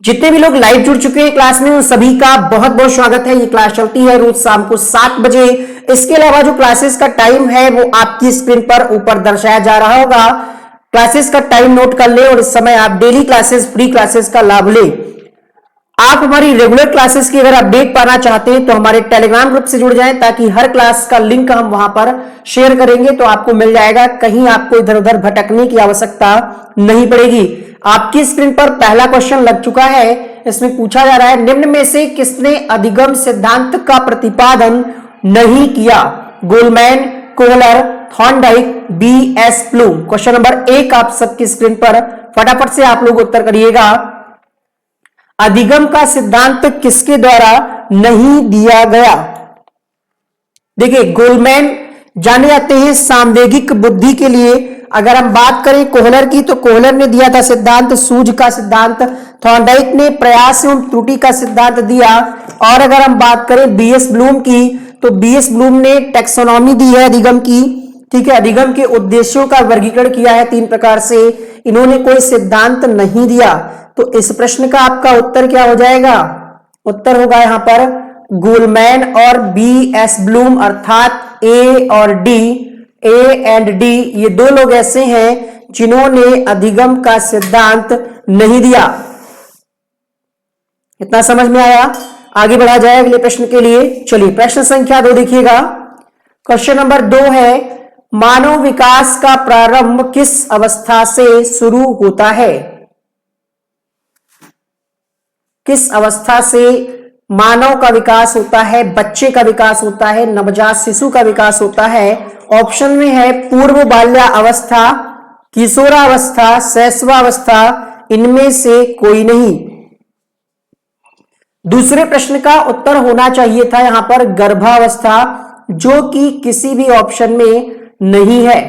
जितने भी लोग लाइव जुड़ चुके हैं क्लास में उन सभी का बहुत बहुत स्वागत है। ये क्लास चलती है रोज शाम को 7 बजे। इसके अलावा जो क्लासेस का टाइम है वो आपकी स्क्रीन पर ऊपर दर्शाया जा रहा होगा। क्लासेस का टाइम नोट कर ले और इस समय आप डेली क्लासेस, फ्री क्लासेस का लाभ ले। आप हमारी रेगुलर क्लासेस की अगर अपडेट पाना चाहते हैं तो हमारे टेलीग्राम ग्रुप से जुड़ जाएं, ताकि हर क्लास का लिंक हम वहां पर शेयर करेंगे तो आपको मिल जाएगा। कहीं आपको इधर उधर भटकने की आवश्यकता नहीं पड़ेगी। आपकी स्क्रीन पर पहला क्वेश्चन लग चुका है। इसमें पूछा जा रहा है, निम्न में से किसने अधिगम सिद्धांत का प्रतिपादन नहीं किया? Goleman, Kohler, Thorndike, B.S. Bloom. Question number 1 आप सबकी स्क्रीन पर फटाफट से आप लोग उत्तर करिएगा। अधिगम का सिद्धांत किसके द्वारा नहीं दिया गया? देखिए, गोलमैन जाने जाते हैं सामवेगिक बुद्धि के लिए। अगर हम बात करें कोहलर की तो कोहलर ने दिया था सिद्धांत सूझ का सिद्धांत। थॉर्नडाइक ने प्रयास एवं त्रुटि का सिद्धांत दिया। और अगर हम बात करें B.S. ब्लूम की तो B.S. ब्लूम ने टैक्सोनॉमी दी है अधिगम की। ठीक है, अधिगम के उद्देश्यों का वर्गीकरण किया है 3 प्रकार से। इन्होंने कोई सिद्धांत नहीं दिया। तो इस प्रश्न का आपका उत्तर क्या हो जाएगा? उत्तर होगा यहां पर गोलमैन और B.S. ब्लूम, अर्थात A और D, A एंड D, ये 2 लोग ऐसे हैं जिन्होंने अधिगम का सिद्धांत नहीं दिया। इतना समझ में आया? आगे बढ़ा जाए अगले प्रश्न के लिए। चलिए, प्रश्न संख्या 2 देखिएगा। क्वेश्चन नंबर 2 है, मानव विकास का प्रारंभ किस अवस्था से शुरू होता है? किस अवस्था से मानव का विकास होता है, बच्चे का विकास होता है, नवजात शिशु का विकास होता है? ऑप्शन में है पूर्व बाल्यावस्था, किशोरावस्था, शैशवावस्था, इनमें से कोई नहीं। दूसरे प्रश्न का उत्तर होना चाहिए था यहां पर गर्भावस्था, जो कि किसी भी ऑप्शन में नहीं है।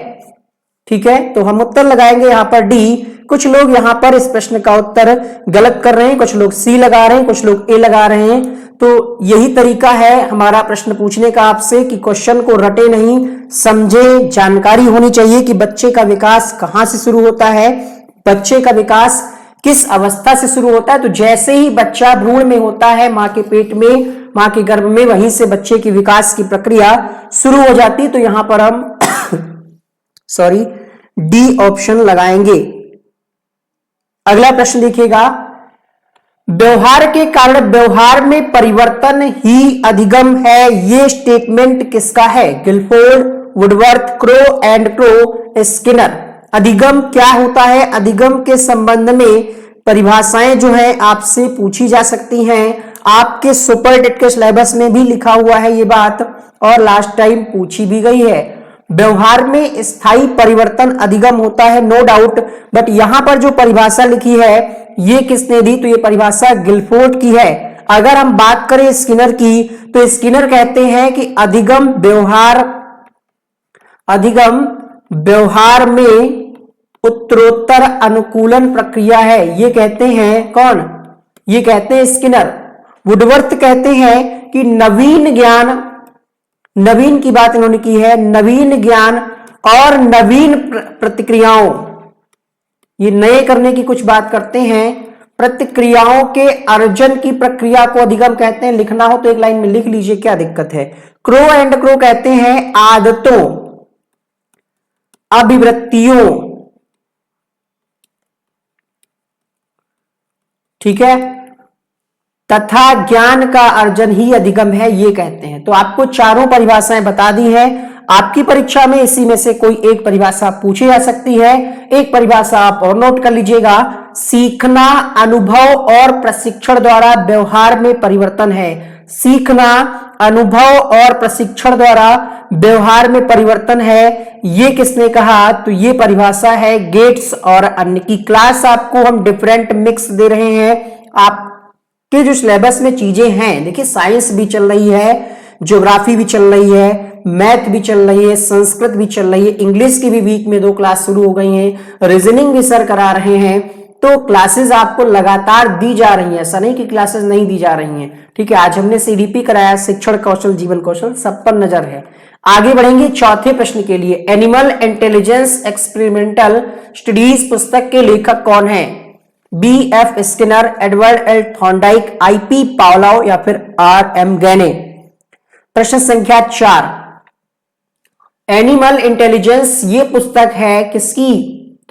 ठीक है, तो हम उत्तर लगाएंगे यहां पर डी। कुछ लोग यहां पर इस प्रश्न का उत्तर गलत कर रहे हैं, कुछ लोग सी लगा रहे हैं, कुछ लोग ए लगा रहे हैं। तो यही तरीका है हमारा प्रश्न पूछने का आपसे कि क्वेश्चन को रटे नहीं, समझे। जानकारी होनी चाहिए कि बच्चे का विकास कहां से शुरू होता है, बच्चे का विकास किस अवस्था से शुरू होता है। तो जैसे ही बच्चा भ्रूण में होता है, मां के पेट में, मां के गर्भ में, वहीं से बच्चे की विकास की प्रक्रिया शुरू हो जाती। तो यहां पर हम डी ऑप्शन लगाएंगे। अगला प्रश्न देखिएगा, व्यवहार के कारण व्यवहार में परिवर्तन ही अधिगम है, ये स्टेटमेंट किसका है? Guilford, Woodworth, Crow and Crow, Skinner. अधिगम क्या होता है? अधिगम के संबंध में परिभाषाएं जो है आपसे पूछी जा सकती हैं। आपके सुपर टेट के सिलेबस में भी लिखा हुआ है ये बात, और लास्ट टाइम पूछी भी गई है। व्यवहार में स्थायी परिवर्तन अधिगम होता है, नो डाउट। बट यहां पर जो परिभाषा लिखी है ये किसने दी? तो ये परिभाषा गिलफोर्ड की है। अगर हम बात करें स्किनर की तो स्किनर कहते हैं कि अधिगम व्यवहार में उत्तरोत्तर अनुकूलन प्रक्रिया है। ये कहते हैं कौन? ये कहते हैं स्किनर। वुडवर्थ कहते हैं कि नवीन ज्ञान, नवीन की बात इन्होंने की है, नवीन ज्ञान और नवीन प्रतिक्रियाओं, ये नए करने की कुछ बात करते हैं। प्रतिक्रियाओं के अर्जन की प्रक्रिया को अधिगम कहते हैं। लिखना हो तो एक लाइन में लिख लीजिए, क्या दिक्कत है। क्रो एंड क्रो कहते हैं आदतों, अभिवृत्तियों, ठीक है, तथा ज्ञान का अर्जन ही अधिगम है, ये कहते हैं। तो आपको चारों परिभाषाएं बता दी है। आपकी परीक्षा में इसी में से कोई एक परिभाषा पूछी जा सकती है। एक परिभाषा आप और नोट कर लीजिएगा, सीखना अनुभव और प्रशिक्षण द्वारा व्यवहार में परिवर्तन है। सीखना अनुभव और प्रशिक्षण द्वारा व्यवहार में परिवर्तन है, ये किसने कहा? तो ये परिभाषा है गेट्स और अन्य की। क्लास आपको हम डिफरेंट मिक्स दे रहे हैं। आपके जो सिलेबस में चीजें हैं, देखिए साइंस भी चल रही है, ज्योग्राफी भी चल रही है, मैथ भी चल रही है, संस्कृत भी चल रही है, इंग्लिश की भी वीक में 2 क्लास शुरू हो गई हैं, रीजनिंग भी सर करा रहे हैं। तो क्लासेस आपको लगातार दी जा रही हैं, ऐसा नहीं कि क्लासेस नहीं दी जा रही हैं। ठीक है, आज हमने सीडीपी कराया, शिक्षण कौशल, जीवन कौशल, सब पर नजर है। आगे बढ़ेंगे चौथे प्रश्न के लिए। एनिमल इंटेलिजेंस एक्सपेरिमेंटल स्टडीज पुस्तक के लेखक कौन है? B F Skinner, Edward L Thorndike, I P Pavlov या फिर आर एम गैने। प्रश्न संख्या 4, एनिमल इंटेलिजेंस ये पुस्तक है किसकी?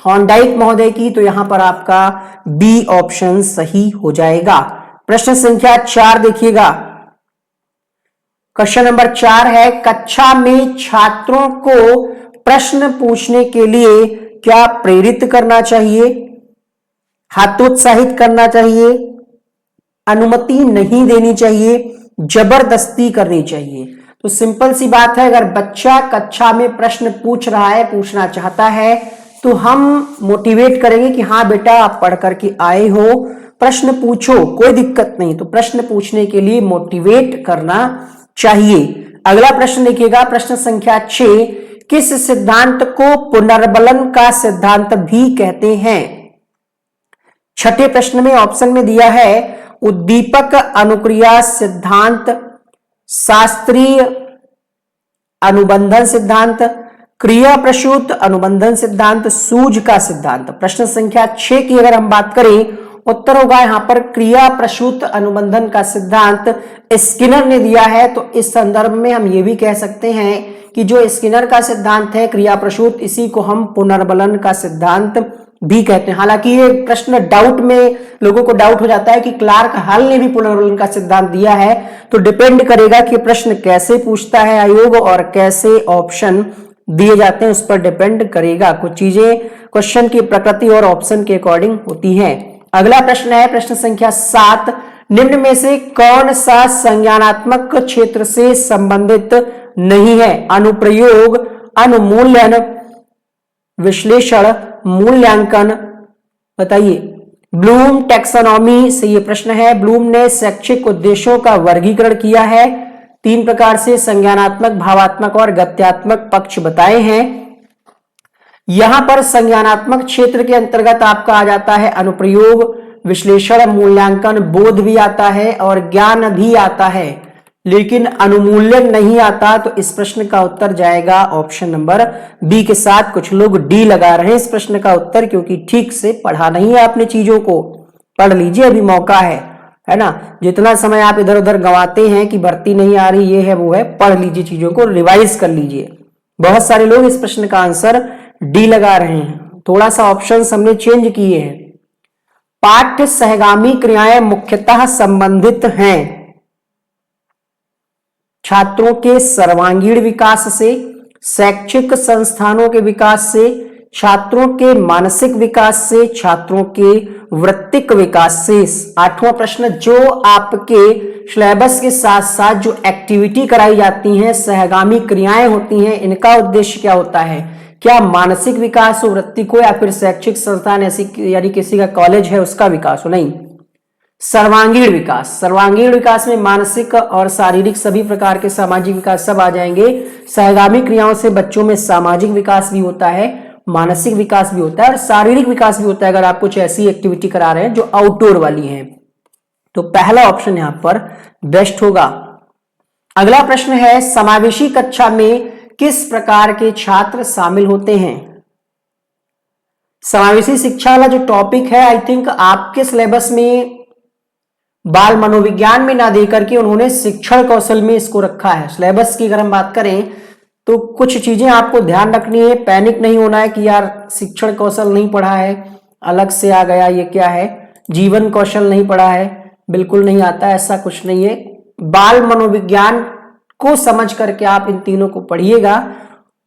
थॉर्नडाइक महोदय की। तो यहां पर आपका बी ऑप्शन सही हो जाएगा। प्रश्न संख्या 4 देखिएगा, क्वेश्चन नंबर 4 है, कक्षा में छात्रों को प्रश्न पूछने के लिए क्या प्रेरित करना चाहिए, हतोत्साहित करना चाहिए, अनुमति नहीं देनी चाहिए, जबरदस्ती करनी चाहिए? तो सिंपल सी बात है, अगर बच्चा कक्षा में प्रश्न पूछ रहा है, पूछना चाहता है, तो हम मोटिवेट करेंगे कि हाँ बेटा आप पढ़ करके आए हो, प्रश्न पूछो, कोई दिक्कत नहीं। तो प्रश्न पूछने के लिए मोटिवेट करना चाहिए। अगला प्रश्न देखिएगा, प्रश्न संख्या 6, किस सिद्धांत को पुनर्बलन का सिद्धांत भी कहते हैं? छठे प्रश्न में ऑप्शन में दिया है उद्दीपक अनुक्रिया सिद्धांत, शास्त्रीय अनुबंधन सिद्धांत, क्रिया प्रसूत अनुबंधन सिद्धांत, सूझ का सिद्धांत। प्रश्न संख्या 6 की अगर हम बात करें, उत्तर होगा यहां पर क्रिया प्रसूत अनुबंधन का सिद्धांत स्किनर ने दिया है। तो इस संदर्भ में हम ये भी कह सकते हैं कि जो स्किनर का सिद्धांत है क्रिया प्रसूत, इसी को हम पुनर्बलन का सिद्धांत भी कहते हैं। हालांकि ये प्रश्न डाउट में, लोगों को डाउट हो जाता है कि क्लार्क हॉल ने भी पुनर्बलन का सिद्धांत दिया है। तो डिपेंड करेगा कि प्रश्न कैसे पूछता है आयोग और कैसे ऑप्शन दिए जाते हैं, उस पर डिपेंड करेगा। कुछ चीजें क्वेश्चन की प्रकृति और ऑप्शन के अकॉर्डिंग होती हैं। अगला प्रश्न है प्रश्न संख्या 7, निम्न में से कौन सा संज्ञानात्मक क्षेत्र से संबंधित नहीं है? अनुप्रयोग, अनुमूल्यन, विश्लेषण, मूल्यांकन, बताइए। ब्लूम टैक्सोनॉमी से ये प्रश्न है। ब्लूम ने शैक्षिक उद्देश्यों का वर्गीकरण किया है, 3 प्रकार से, संज्ञानात्मक, भावात्मक और गत्यात्मक पक्ष बताए हैं। यहां पर संज्ञानात्मक क्षेत्र के अंतर्गत आपका आ जाता है अनुप्रयोग, विश्लेषण, मूल्यांकन, बोध भी आता है और ज्ञान भी आता है, लेकिन अनुमूल्यन नहीं आता। तो इस प्रश्न का उत्तर जाएगा ऑप्शन नंबर बी के साथ। कुछ लोग डी लगा रहे हैं इस प्रश्न का उत्तर, क्योंकि ठीक से पढ़ा नहीं है आपने चीजों को। पढ़ लीजिए, अभी मौका है ना। जितना समय आप इधर उधर गंवाते हैं कि भर्ती नहीं आ रही, ये है वो है, पढ़ लीजिए, चीजों को रिवाइज कर लीजिए। बहुत सारे लोग इस प्रश्न का आंसर डी लगा रहे हैं। थोड़ा सा ऑप्शन हमने चेंज किए हैं। पाठ्य सहगामी क्रियाएं मुख्यतः संबंधित हैं छात्रों के सर्वांगीण विकास से, शैक्षिक संस्थानों के विकास से, छात्रों के मानसिक विकास से, छात्रों के वृत्तिक विकास से। 8वां प्रश्न, जो आपके सिलेबस के साथ साथ जो एक्टिविटी कराई जाती हैं, सहगामी क्रियाएं होती हैं, इनका उद्देश्य क्या होता है? क्या मानसिक विकास हो, वृत्तिक हो, या फिर शैक्षिक संस्थान ऐसी यानी किसी का कॉलेज है उसका विकास हो? नहीं, सर्वांगीण विकास। सर्वांगीण विकास में मानसिक और शारीरिक सभी प्रकार के सामाजिक विकास सब आ जाएंगे। सहगामी क्रियाओं से बच्चों में सामाजिक विकास भी होता है, मानसिक विकास भी होता है और शारीरिक विकास भी होता है, अगर आप कुछ ऐसी एक्टिविटी करा रहे हैं जो आउटडोर वाली है। तो पहला ऑप्शन यहां पर बेस्ट होगा। अगला प्रश्न है, समावेशी कक्षा में किस प्रकार के छात्र शामिल होते हैं? समावेशी शिक्षा वाला जो टॉपिक है, आई थिंक आपके सिलेबस में बाल मनोविज्ञान में ना देकर के उन्होंने शिक्षण कौशल में इसको रखा है। सिलेबस की अगर हम बात करें तो कुछ चीजें आपको ध्यान रखनी है, पैनिक नहीं होना है कि यार शिक्षण कौशल नहीं पढ़ा है, अलग से आ गया, ये क्या है, जीवन कौशल नहीं पढ़ा है, बिल्कुल नहीं आता, ऐसा कुछ नहीं है। बाल मनोविज्ञान को समझ करके आप इन तीनों को पढ़िएगा,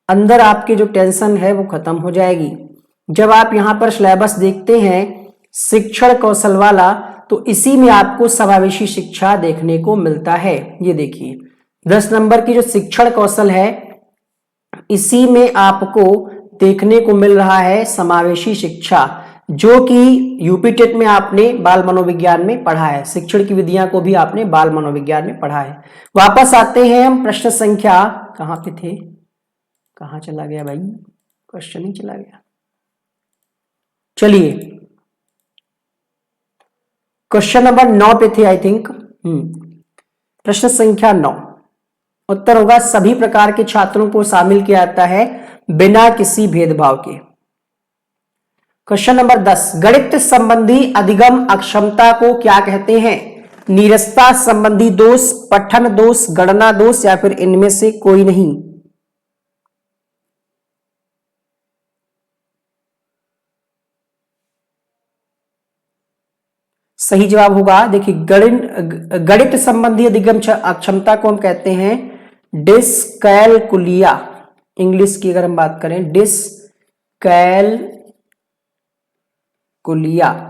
अंदर आपके जो टेंशन है वो खत्म हो जाएगी। जब आप यहां पर सिलेबस देखते हैं शिक्षण कौशल वाला, तो इसी में आपको समावेशी शिक्षा देखने को मिलता है। ये देखिए 10 नंबर की जो शिक्षण कौशल है, इसी में आपको देखने को मिल रहा है समावेशी शिक्षा, जो कि यूपी टेट में आपने बाल मनोविज्ञान में पढ़ा है। शिक्षण की विधियां को भी आपने बाल मनोविज्ञान में पढ़ा है। वापस आते हैं हम प्रश्न संख्या, कहां पे थे, कहां चला गया भाई, क्वेश्चन ही चला गया। चलिए क्वेश्चन नंबर 9 पे थे आई थिंक। प्रश्न संख्या 9, उत्तर होगा सभी प्रकार के छात्रों को शामिल किया जाता है बिना किसी भेदभाव के। क्वेश्चन नंबर 10, गणित संबंधी अधिगम अक्षमता को क्या कहते हैं? नीरसता संबंधी दोष, पठन दोष, गणना दोष या फिर इनमें से कोई नहीं? सही जवाब होगा, देखिए गणित संबंधी अधिगम अक्षमता को हम कहते हैं डिसकैलकुलिया। इंग्लिश की अगर हम बात करें, डिसकैलकुलिया,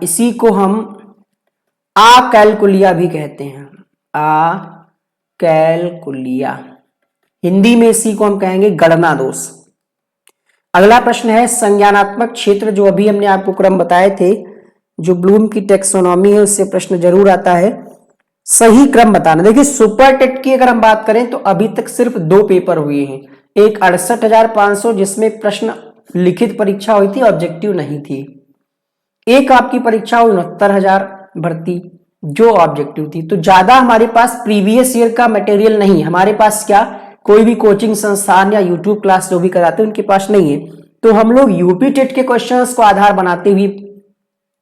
इसी को हम अकैलकुलिया भी कहते हैं, अकैलकुलिया। हिंदी में इसी को हम कहेंगे गणना दोष। अगला प्रश्न है संज्ञानात्मक क्षेत्र, जो अभी हमने आपको क्रम बताए थे, जो ब्लूम की टेक्सोनॉमी है उससे प्रश्न जरूर आता है, सही क्रम बताना। देखिए सुपर टेट की अगर हम बात करें तो अभी तक सिर्फ 2 पेपर हुए हैं, एक 68,500 जिसमें प्रश्न लिखित परीक्षा हुई थी, ऑब्जेक्टिव नहीं थी, एक आपकी परीक्षा हुई 69,000 भर्ती जो ऑब्जेक्टिव थी। तो ज्यादा हमारे पास प्रीवियस ईयर का मटेरियल नहीं है, हमारे पास क्या कोई भी कोचिंग संस्थान या यूट्यूब क्लास जो भी कराते हैं उनके पास नहीं है, तो हम लोग यूपी टेट के क्वेश्चंस को आधार बनाते हुए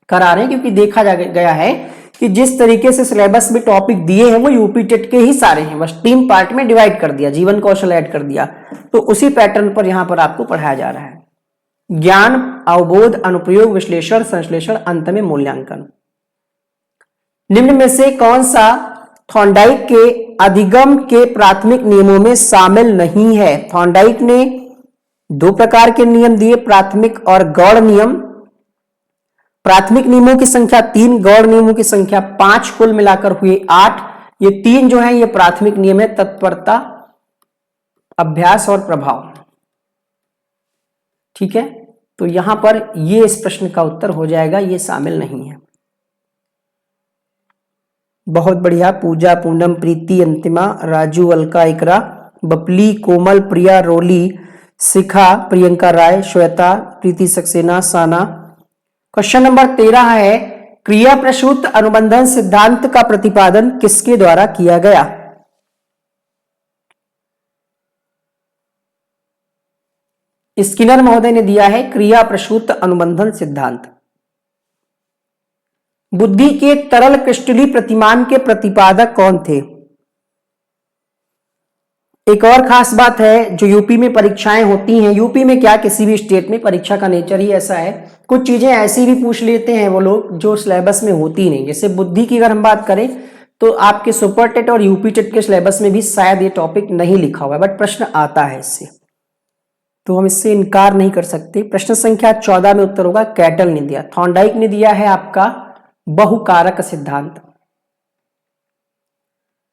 करा रहे हैं, क्योंकि देखा गया है कि जिस तरीके से सिलेबस में टॉपिक दिए हैं वो यूपी टेट के ही सारे हैं, बस 3 पार्ट में डिवाइड कर दिया, जीवन कौशल ऐड कर दिया, तो उसी पैटर्न पर यहां पर आपको पढ़ाया जा रहा है। ज्ञान, अवबोध, अनुप्रयोग, विश्लेषण, संश्लेषण, अंत में मूल्यांकन। निम्न में से कौन सा थॉर्नडाइक के अधिगम के प्राथमिक नियमों में शामिल नहीं है? थॉर्नडाइक ने 2 प्रकार के नियम दिए, प्राथमिक और गौड़ नियम। प्राथमिक नियमों की संख्या 3, गौड़ नियमों की संख्या 5, कुल मिलाकर हुए 8। ये 3 जो है ये प्राथमिक नियम है, तत्परता, अभ्यास और प्रभाव। ठीक है, तो यहां पर ये इस प्रश्न का उत्तर हो जाएगा, ये शामिल नहीं है। बहुत बढ़िया, पूजा, पूनम, प्रीति, अंतिमा, राजू, अलका, इकरा, बपली, कोमल, प्रिया, रोली, शिखा, प्रियंका राय, श्वेता, प्रीति सक्सेना, साना। क्वेश्चन नंबर 13 है क्रिया प्रसूत अनुबंधन सिद्धांत का प्रतिपादन किसके द्वारा किया गया? स्किनर महोदय ने दिया है क्रिया प्रसूत अनुबंधन सिद्धांत। बुद्धि के तरल क्रिस्टलीय प्रतिमान के प्रतिपादक कौन थे? एक और खास बात है, जो यूपी में परीक्षाएं होती हैं, यूपी में क्या किसी भी स्टेट में परीक्षा का नेचर ही ऐसा है, कुछ चीजें ऐसी भी पूछ लेते हैं वो लोग जो सिलेबस में होती नहीं। जैसे बुद्धि की अगर हम बात करें तो आपके सुपर टेट और यूपी टेट के सिलेबस में भी शायद ये टॉपिक नहीं लिखा हुआ है, बट प्रश्न आता है इससे, तो हम इससे इनकार नहीं कर सकते। प्रश्न संख्या 14 में उत्तर होगा कैटल ने दिया। थॉर्नडाइक ने दिया है आपका बहुकारक सिद्धांत,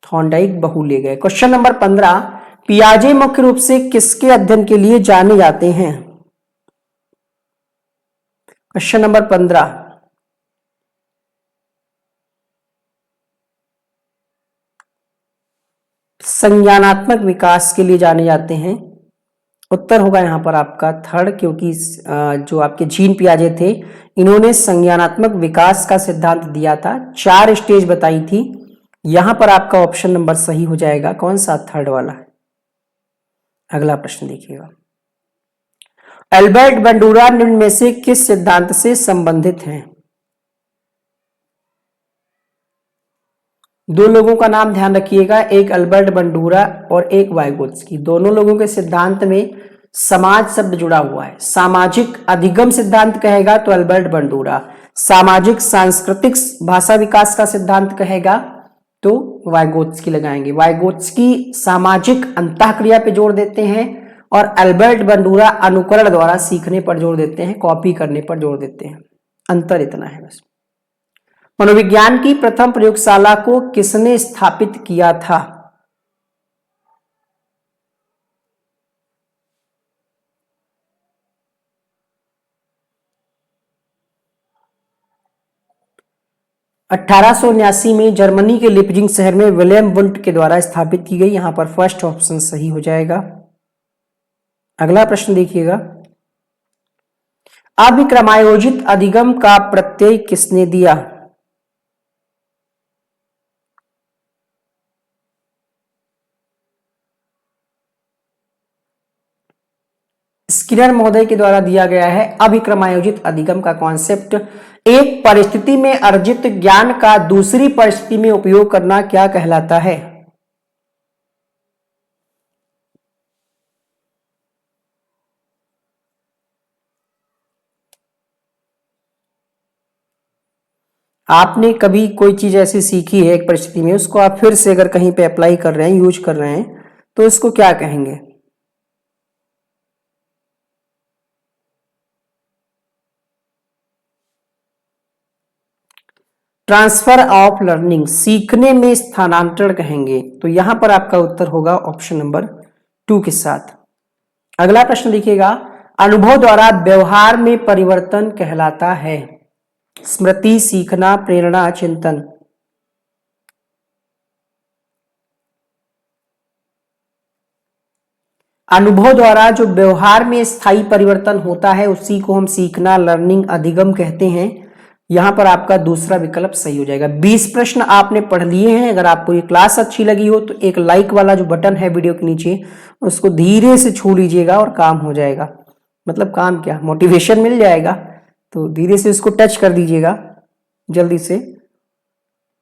थॉर्नडाइक बहु ले गए। क्वेश्चन नंबर 15, पियाजे मुख्य रूप से किसके अध्ययन के लिए जाने जाते हैं? क्वेश्चन नंबर 15, संज्ञानात्मक विकास के लिए जाने जाते हैं। उत्तर होगा यहां पर आपका थर्ड, क्योंकि जो आपके जीन पियाजे थे इन्होंने संज्ञानात्मक विकास का सिद्धांत दिया था, 4 स्टेज बताई थी। यहां पर आपका ऑप्शन नंबर सही हो जाएगा, कौन सा? थर्ड वाला। अगला प्रश्न देखिएगा, एल्बर्ट बंडूरा निम्न में से किस सिद्धांत से संबंधित हैं? 2 लोगों का नाम ध्यान रखिएगा, एक अल्बर्ट बंडूरा और एक वाइगोत्स्की। दोनों लोगों के सिद्धांत में समाज शब्द जुड़ा हुआ है। सामाजिक अधिगम सिद्धांत कहेगा तो अल्बर्ट बंडूरा, सामाजिक सांस्कृतिक भाषा विकास का सिद्धांत कहेगा तो वाइगोत्स्की लगाएंगे। वाइगोत्स्की सामाजिक अंतःक्रिया पे जोर देते हैं और अल्बर्ट बंडूरा अनुकरण द्वारा सीखने पर जोर देते हैं, कॉपी करने पर जोर देते हैं। अंतर इतना है बस। मनोविज्ञान की प्रथम प्रयोगशाला को किसने स्थापित किया था? अठारह में जर्मनी के लिपजिंग शहर में विलियम वुंट के द्वारा स्थापित की गई। यहां पर फर्स्ट ऑप्शन सही हो जाएगा। अगला प्रश्न देखिएगा, अभिक्रमायोजित अधिगम का प्रत्यय किसने दिया? स्किनर महोदय के द्वारा दिया गया है अभिक्रमायोजित अधिगम का कॉन्सेप्ट। एक परिस्थिति में अर्जित ज्ञान का दूसरी परिस्थिति में उपयोग करना क्या कहलाता है? आपने कभी कोई चीज ऐसी सीखी है एक परिस्थिति में, उसको आप फिर से अगर कहीं पे अप्लाई कर रहे हैं, यूज कर रहे हैं, तो इसको क्या कहेंगे? ट्रांसफर ऑफ लर्निंग, सीखने में स्थानांतरण कहेंगे। तो यहां पर आपका उत्तर होगा ऑप्शन नंबर 2 के साथ। अगला प्रश्न देखिएगा, अनुभव द्वारा व्यवहार में परिवर्तन कहलाता है? स्मृति, सीखना, प्रेरणा, चिंतन। अनुभव द्वारा जो व्यवहार में स्थायी परिवर्तन होता है उसी को हम सीखना, लर्निंग, अधिगम कहते हैं। यहां पर आपका दूसरा विकल्प सही हो जाएगा। 20 प्रश्न आपने पढ़ लिए हैं। अगर आपको ये क्लास अच्छी लगी हो तो एक लाइक वाला जो बटन है वीडियो के नीचे, उसको धीरे से छू लीजिएगा और काम हो जाएगा। मतलब काम क्या, मोटिवेशन मिल जाएगा। तो धीरे से इसको टच कर दीजिएगा। जल्दी से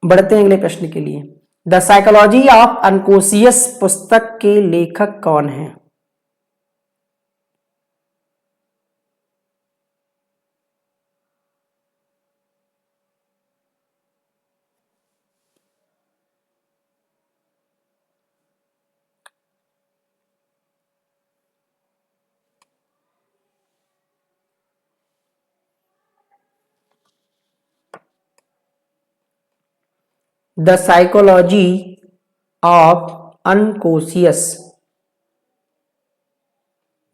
बढ़ते हैं अगले प्रश्न के लिए। द साइकोलॉजी ऑफ अनकॉन्शियस पुस्तक के लेखक कौन है? The psychology of unconscious,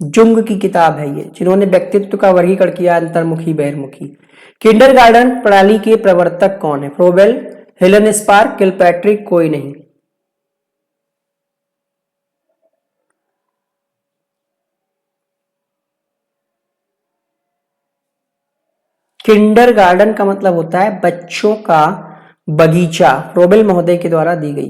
Jung की किताब है ये, जिन्होंने व्यक्तित्व का वर्गीकरण किया अंतर्मुखी, बहिर्मुखी। किंडरगार्टन प्रणाली के प्रवर्तक कौन है? फ्रोबेल, हेलन स्पार्क, किलपैट्रिक, कोई नहीं। किंडरगार्टन का मतलब होता है बच्चों का बगीचा। फ्रोबेल महोदय के द्वारा दी गई।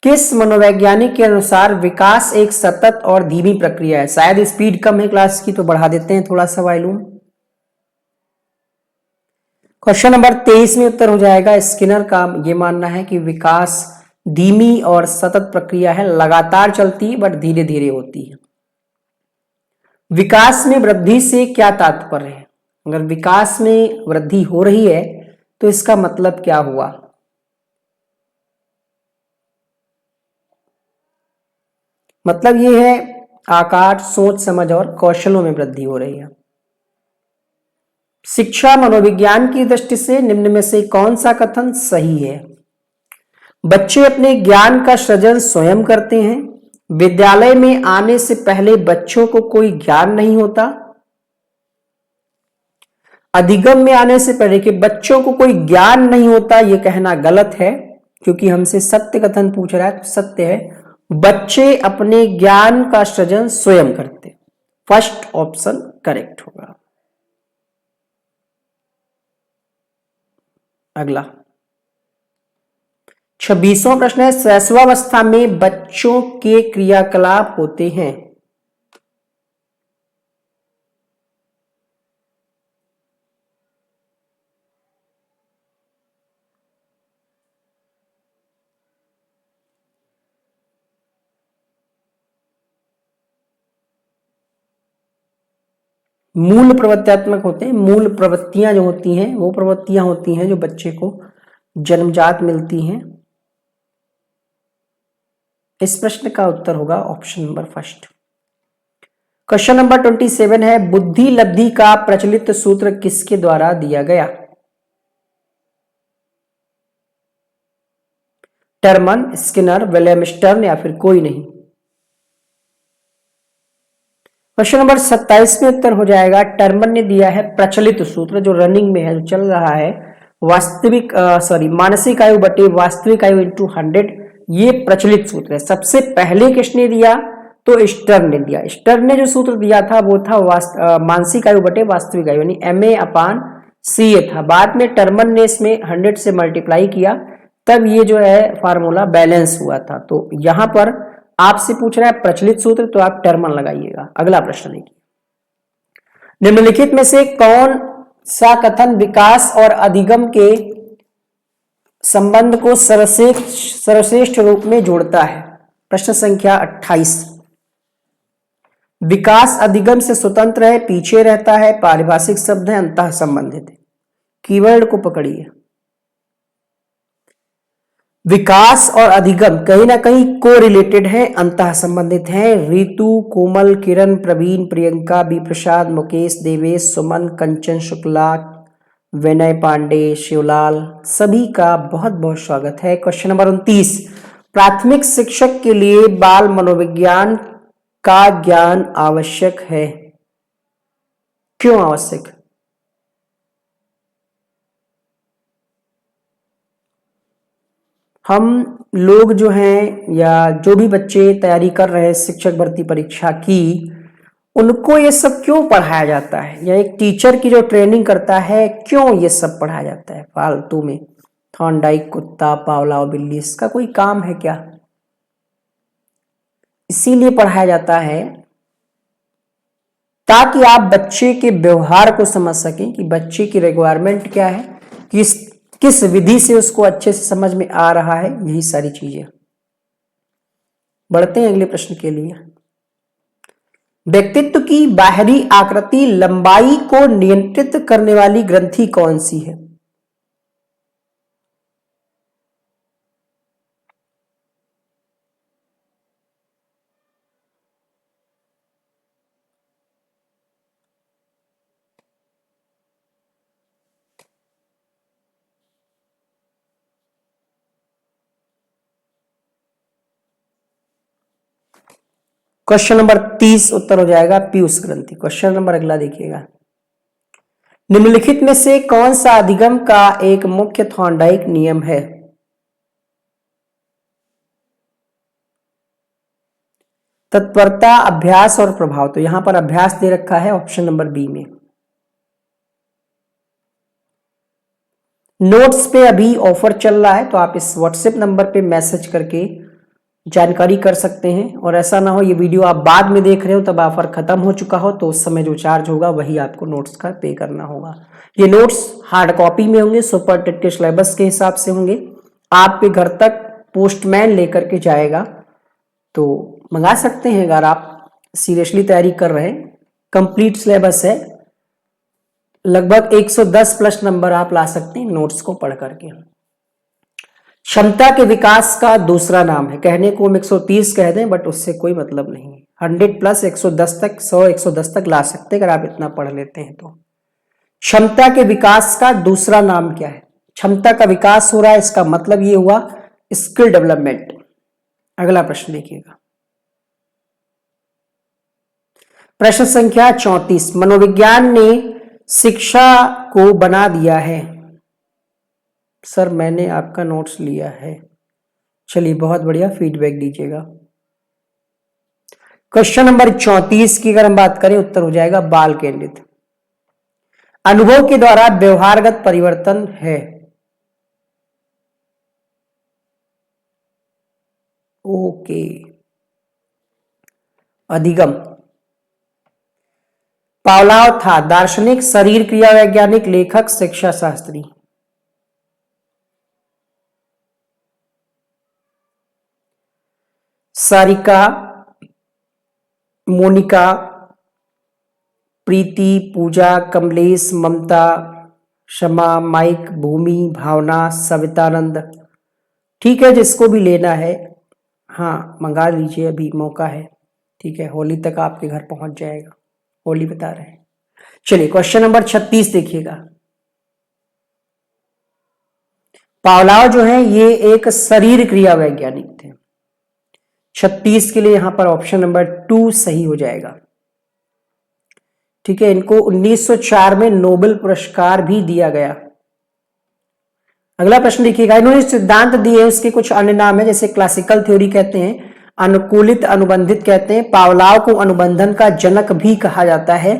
किस मनोवैज्ञानिक के अनुसार विकास एक सतत और धीमी प्रक्रिया है? शायद स्पीड कम है क्लास की, तो बढ़ा देते हैं थोड़ा सा वॉल्यूम। क्वेश्चन नंबर 23 में उत्तर हो जाएगा, स्किनर का यह मानना है कि विकास धीमी और सतत प्रक्रिया है, लगातार चलती है बट धीरे धीरे होती है। विकास में वृद्धि से क्या तात्पर्य है? अगर विकास में वृद्धि हो रही है तो इसका मतलब क्या हुआ? मतलब यह है आकार, सोच, समझ और कौशलों में वृद्धि हो रही है। शिक्षा मनोविज्ञान की दृष्टि से निम्न में से कौन सा कथन सही है? बच्चे अपने ज्ञान का सृजन स्वयं करते हैं। विद्यालय में आने से पहले बच्चों को कोई ज्ञान नहीं होता। अधिगम में आने से पहले कि बच्चों को कोई ज्ञान नहीं होता, यह कहना गलत है, क्योंकि हमसे सत्य कथन पूछ रहा है। तो सत्य है, बच्चे अपने ज्ञान का सृजन स्वयं करते। फर्स्ट ऑप्शन करेक्ट होगा। अगला 26वां प्रश्न है, शैशवावस्था में बच्चों के क्रियाकलाप होते हैं? मूल प्रवृत्त्यात्मक होते हैं। मूल प्रवृत्तियां जो होती हैं वो प्रवृत्तियां होती हैं जो बच्चे को जन्मजात मिलती हैं। इस प्रश्न का उत्तर होगा option number first. Question number 27 है, बुद्धि लब्धि का प्रचलित सूत्र किसके द्वारा दिया गया? टर्मन, स्किनर, विलियम स्टर्न या फिर कोई नहीं। क्वेश्चन नंबर 27 में उत्तर हो जाएगा, टर्मन ने दिया है प्रचलित सूत्र, जो रनिंग में है, जो चल रहा है, वास्तविक मानसिक आयु बटे वास्तविक आयु इंटू 100, ये प्रचलित सूत्र है। सबसे पहले किसने दिया? तो स्टर्न ने दिया। स्टर्न ने जो सूत्र दिया था वो था मानसिक आयु बटे वास्तविक आयु, यानी MA/CA था। बाद में टर्मन ने इसमें 100 से मल्टीप्लाई किया, तब ये जो है फार्मूला बैलेंस हुआ था। तो यहां पर आपसे पूछ रहा है प्रचलित सूत्र, तो आप टर्मन लगाइएगा। अगला प्रश्न देखिए, निम्नलिखित में से कौन सा कथन विकास और अधिगम के संबंध को सर्वश्रेष्ठ रूप में जोड़ता है? प्रश्न संख्या 28। विकास अधिगम से स्वतंत्र है, पीछे रहता है, पारिभाषिक शब्द है, अंतः संबंधित है। कीवर्ड को पकड़िए। विकास और अधिगम कहीं ना कहीं को रिलेटेड है, अंतः संबंधित है। रितु, कोमल, किरण, प्रवीण, प्रियंका, बी प्रसाद, मुकेश, देवेश, सुमन, कंचन शुक्ला, विनय पांडे, शिवलाल, सभी का बहुत बहुत स्वागत है। क्वेश्चन नंबर 29, प्राथमिक शिक्षक के लिए बाल मनोविज्ञान का ज्ञान आवश्यक है? क्यों आवश्यक? हम लोग जो हैं या जो भी बच्चे तैयारी कर रहे हैं शिक्षक भर्ती परीक्षा की, उनको ये सब क्यों पढ़ाया जाता है, या एक टीचर की जो ट्रेनिंग करता है क्यों ये सब पढ़ाया जाता है फालतू में? थॉर्नडाइक कुत्ता, पावलाव बिल्ली, इसका कोई काम है क्या? इसीलिए पढ़ाया जाता है ताकि आप बच्चे के व्यवहार को समझ सकें कि बच्चे की रिक्वायरमेंट क्या है, किस विधि से उसको अच्छे से समझ में आ रहा है, यही सारी चीजें। बढ़ते हैं अगले प्रश्न के लिए। व्यक्तित्व की बाहरी आकृति लंबाई को नियंत्रित करने वाली ग्रंथि कौन सी है? क्वेश्चन नंबर 30 उत्तर हो जाएगा पीयूष ग्रंथि। क्वेश्चन नंबर अगला देखिएगा, निम्नलिखित में से कौन सा अधिगम का एक मुख्य थॉर्नडाइक नियम है? तत्परता, अभ्यास और प्रभाव। तो यहां पर अभ्यास दे रखा है ऑप्शन नंबर बी में। नोट्स पे अभी ऑफर चल रहा है, तो आप इस व्हाट्सएप नंबर पे मैसेज करके जानकारी कर सकते हैं। और ऐसा ना हो ये वीडियो आप बाद में देख रहे हो तब ऑफर खत्म हो चुका हो, तो उस समय जो चार्ज होगा वही आपको नोट्स का पे करना होगा। ये नोट्स हार्ड कॉपी में होंगे, सुपर टेट के सिलेबस के हिसाब से होंगे, आपके घर तक पोस्टमैन लेकर के जाएगा। तो मंगा सकते हैं अगर आप सीरियसली तैयारी कर रहे हैं। कंप्लीट सिलेबस है, लगभग 110 प्लस नंबर आप ला सकते हैं नोट्स को पढ़ करके। क्षमता के विकास का दूसरा नाम है, कहने को हम 130 कह दें बट उससे कोई मतलब नहीं। 100 प्लस 110 तक, 100-110 तक ला सकते हैं अगर आप इतना पढ़ लेते हैं तो। क्षमता के विकास का दूसरा नाम क्या है? क्षमता का विकास हो रहा है, इसका मतलब ये हुआ स्किल डेवलपमेंट। अगला प्रश्न देखिएगा, प्रश्न संख्या 34, मनोविज्ञान ने शिक्षा को बना दिया है। सर मैंने आपका नोट्स लिया है, चलिए बहुत बढ़िया, फीडबैक दीजिएगा। क्वेश्चन नंबर 34 की अगर हम बात करें, उत्तर हो जाएगा बाल केंद्रित। अनुभव के द्वारा व्यवहारगत परिवर्तन है। ओके, अधिगम। पावलाव था दार्शनिक, शरीर क्रिया वैज्ञानिक, लेखक, शिक्षा शास्त्री। सारिका, मोनिका, प्रीति, पूजा, कमलेश, ममता, शमा, माइक, भूमि, भावना, सवितानंद। ठीक है, जिसको भी लेना है हाँ मंगा लीजिए, अभी मौका है। ठीक है, होली तक आपके घर पहुंच जाएगा, होली बता रहे हैं। चलिए क्वेश्चन नंबर 36 देखिएगा। पावलाव जो है ये एक शरीर क्रिया वैज्ञानिक थे। 36 के लिए यहां पर ऑप्शन नंबर 2 सही हो जाएगा। ठीक है, इनको 1904 में नोबेल पुरस्कार भी दिया गया। अगला प्रश्न देखिएगा, इन्होंने सिद्धांत दिए, उसके कुछ अन्य नाम है, जैसे क्लासिकल थ्योरी कहते हैं, अनुकूलित अनुबंधित कहते हैं, पावलाव को अनुबंधन का जनक भी कहा जाता है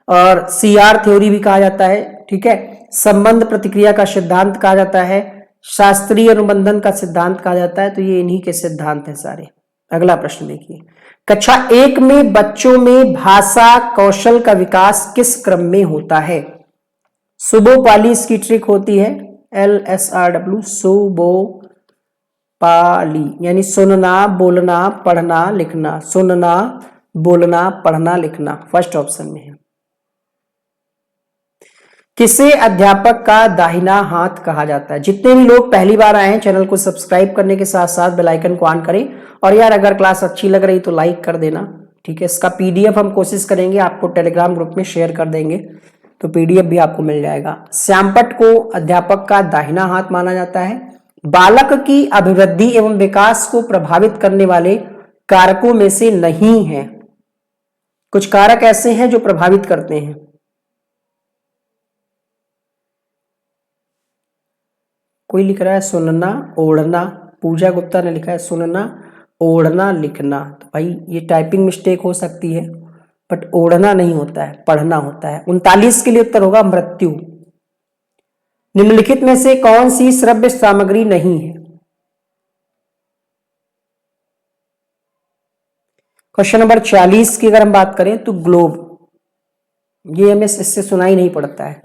और सीआर थ्योरी भी कहा जाता है। ठीक है, संबंध प्रतिक्रिया का सिद्धांत कहा जाता है, शास्त्रीय अनुबंधन का सिद्धांत कहा जाता है। तो ये इन्हीं के सिद्धांत हैं सारे। अगला प्रश्न देखिए, कक्षा 1 में बच्चों में भाषा कौशल का विकास किस क्रम में होता है? सुबो पाली इसकी ट्रिक होती है, LSRW, सुबो पाली, यानी सुनना, बोलना, पढ़ना, लिखना। सुनना, बोलना, पढ़ना, लिखना, फर्स्ट ऑप्शन में है। किसे अध्यापक का दाहिना हाथ कहा जाता है? जितने भी लोग पहली बार आए हैं चैनल को सब्सक्राइब करने के साथ साथ बेल आइकन को ऑन करें, और यार अगर क्लास अच्छी लग रही तो लाइक कर देना, ठीक है। इसका PDF हम कोशिश करेंगे आपको टेलीग्राम ग्रुप में शेयर कर देंगे, तो PDF भी आपको मिल जाएगा। श्यामपट्ट को अध्यापक का दाहिना हाथ माना जाता है। बालक की अभिवृद्धि एवं विकास को प्रभावित करने वाले कारकों में से नहीं है। कुछ कारक ऐसे हैं जो प्रभावित करते हैं। कोई लिख रहा है सुनना, ओढ़ना, पूजा गुप्ता ने लिखा है सुनना, ओढ़ना, लिखना। तो भाई ये टाइपिंग मिस्टेक हो सकती है, बट ओढ़ना नहीं होता है, पढ़ना होता है। 39 के लिए उत्तर होगा मृत्यु। निम्नलिखित में से कौन सी श्रव्य सामग्री नहीं है? क्वेश्चन नंबर 40 की अगर हम बात करें तो ग्लोब, ये हमें इससे सुनाई नहीं पड़ता है,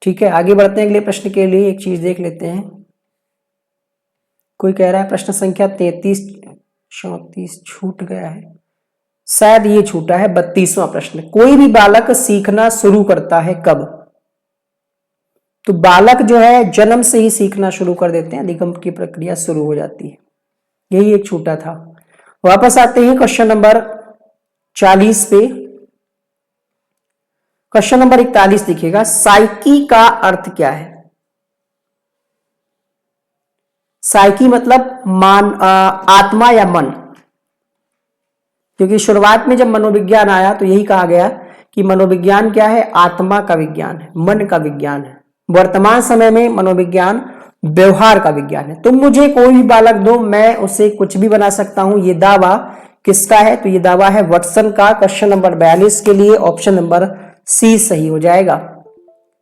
ठीक है। आगे बढ़ते हैं अगले प्रश्न के लिए, एक चीज देख लेते हैं। कोई कह रहा है प्रश्न संख्या 33 34 छूट गया है, शायद ये छूटा है। 32वां प्रश्न, कोई भी बालक सीखना शुरू करता है कब? तो बालक जो है जन्म से ही सीखना शुरू कर देते हैं, अधिगम की प्रक्रिया शुरू हो जाती है। यही एक छूटा था। वापस आते हैं क्वेश्चन नंबर 40 पे। क्वेश्चन नंबर 41 देखिएगा, साइकी का अर्थ क्या है? साइकी मतलब आत्मा या मन, क्योंकि शुरुआत में जब मनोविज्ञान आया तो यही कहा गया कि मनोविज्ञान क्या है? आत्मा का विज्ञान है, मन का विज्ञान है। वर्तमान समय में मनोविज्ञान व्यवहार का विज्ञान है। तुम मुझे कोई भी बालक दो, मैं उसे कुछ भी बना सकता हूं, ये दावा किसका है? तो ये दावा है वाटसन का। क्वेश्चन नंबर 42 के लिए ऑप्शन नंबर सी सही हो जाएगा।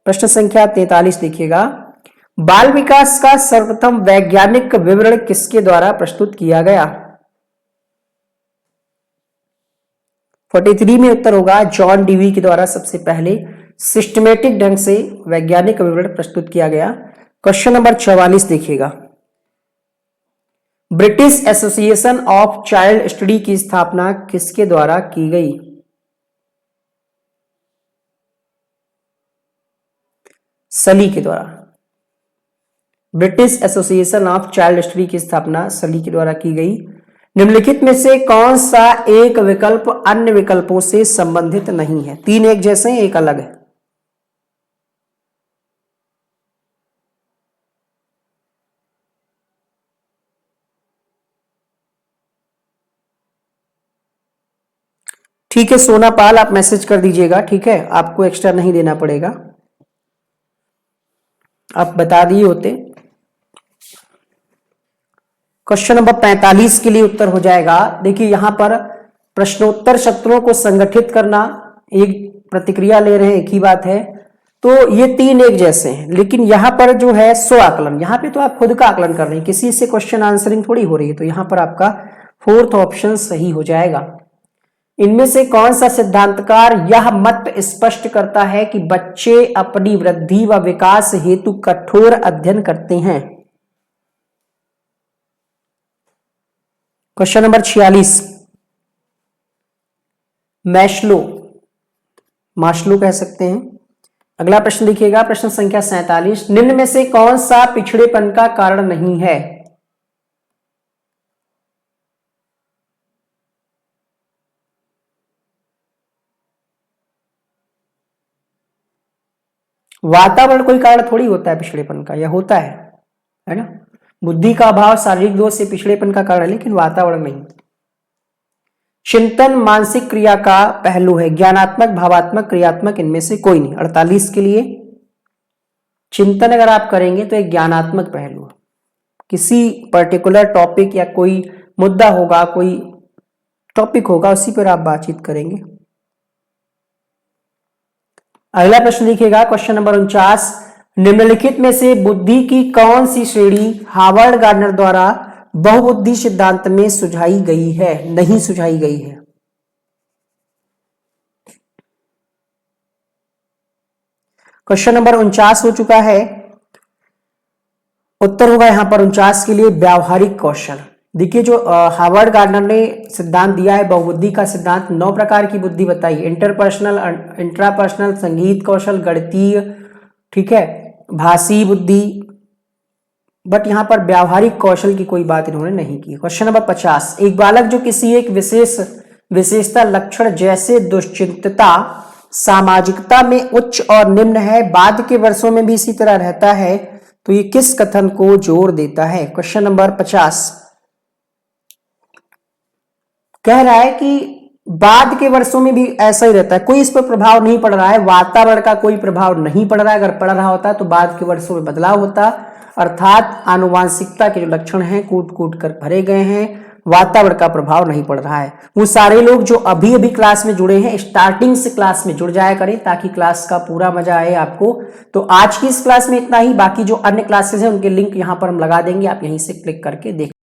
प्रश्न संख्या 43 देखिएगा, बाल विकास का सर्वप्रथम वैज्ञानिक विवरण किसके द्वारा प्रस्तुत किया गया? 43 में उत्तर होगा जॉन डीवी के द्वारा सबसे पहले सिस्टमेटिक ढंग से वैज्ञानिक विवरण प्रस्तुत किया गया। क्वेश्चन नंबर 44 देखिएगा, British association of child study की स्थापना किसके द्वारा की गई? सली के द्वारा। British association of child study की स्थापना सली के द्वारा की गई। निम्नलिखित में से कौन सा एक विकल्प अन्य विकल्पों से संबंधित नहीं है? 3 एक जैसे हैं, एक अलग है। ठीक है सोना पाल, आप मैसेज कर दीजिएगा, ठीक है, आपको एक्स्ट्रा नहीं देना पड़ेगा, आप बता दिए होते। क्वेश्चन नंबर 45 के लिए उत्तर हो जाएगा, देखिए यहां पर प्रश्नोत्तर सत्रों को संगठित करना, एक प्रतिक्रिया ले रहे हैं, एक ही बात है, तो ये 3 एक जैसे हैं। लेकिन यहां पर जो है स्व आकलन, यहां पे तो आप खुद का आकलन कर रहे हैं, किसी से क्वेश्चन आंसरिंग थोड़ी हो रही है, तो यहां पर आपका 4th ऑप्शन सही हो जाएगा। इनमें से कौन सा सिद्धांतकार यह मत स्पष्ट करता है कि बच्चे अपनी वृद्धि व विकास हेतु कठोर अध्ययन करते हैं? क्वेश्चन नंबर 46, मास्लो कह सकते हैं। अगला प्रश्न लिखिएगा, प्रश्न संख्या 47, निम्न में से कौन सा पिछड़ेपन का कारण नहीं है? वातावरण कोई कारण थोड़ी होता है पिछड़ेपन का, यह होता है ना। बुद्धि का अभाव शारीरिक दोष से पिछड़ेपन का कारण है, लेकिन वातावरण नहीं। चिंतन मानसिक क्रिया का पहलू है, ज्ञानात्मक, भावात्मक, क्रियात्मक, इनमें से कोई नहीं। 48 के लिए चिंतन अगर आप करेंगे तो एक ज्ञानात्मक पहलू है, किसी पर्टिकुलर टॉपिक या कोई मुद्दा होगा, कोई टॉपिक होगा, उसी पर आप बातचीत करेंगे। अगला प्रश्न लिखिएगा, क्वेश्चन नंबर 49, निम्नलिखित में से बुद्धि की कौन सी श्रेणी हावर्ड गार्डनर द्वारा बहुबुद्धि सिद्धांत में सुझाई गई है, नहीं सुझाई गई है? क्वेश्चन नंबर 49 हो चुका है। उत्तर होगा यहां पर 49 के लिए व्यावहारिक कौशल। देखिए जो हार्वर्ड गार्डनर ने सिद्धांत दिया है बहुबुद्धि का सिद्धांत, 9 प्रकार की बुद्धि बताई, इंटरपर्सनल, इंट्रापर्सनल, संगीत कौशल, गणितीय, ठीक है, भाषी बुद्धि, बट यहां पर व्यावहारिक कौशल की कोई बात इन्होंने नहीं की। क्वेश्चन नंबर 50, एक बालक जो किसी एक विशेषता लक्षण जैसे दुश्चिंतता, सामाजिकता में उच्च और निम्न है, बाद के वर्षों में भी इसी तरह रहता है, तो ये किस कथन को जोर देता है? क्वेश्चन नंबर 50 कह रहा है कि बाद के वर्षों में भी ऐसा ही रहता है, कोई इस पर प्रभाव नहीं पड़ रहा है, वातावरण का कोई प्रभाव नहीं पड़ रहा है। अगर पड़ रहा होता तो बाद के वर्षों में बदलाव होता, अर्थात आनुवांशिकता के जो लक्षण हैं कूट कूट कर भरे गए हैं, वातावरण का प्रभाव नहीं पड़ रहा है। वो सारे लोग जो अभी अभी क्लास में जुड़े हैं, स्टार्टिंग से क्लास में जुड़ जाया करें ताकि क्लास का पूरा मजा आए आपको। तो आज की इस क्लास में इतना ही, बाकी जो अन्य क्लासेस हैं उनके लिंक यहां पर हम लगा देंगे, आप यहीं से क्लिक करके देख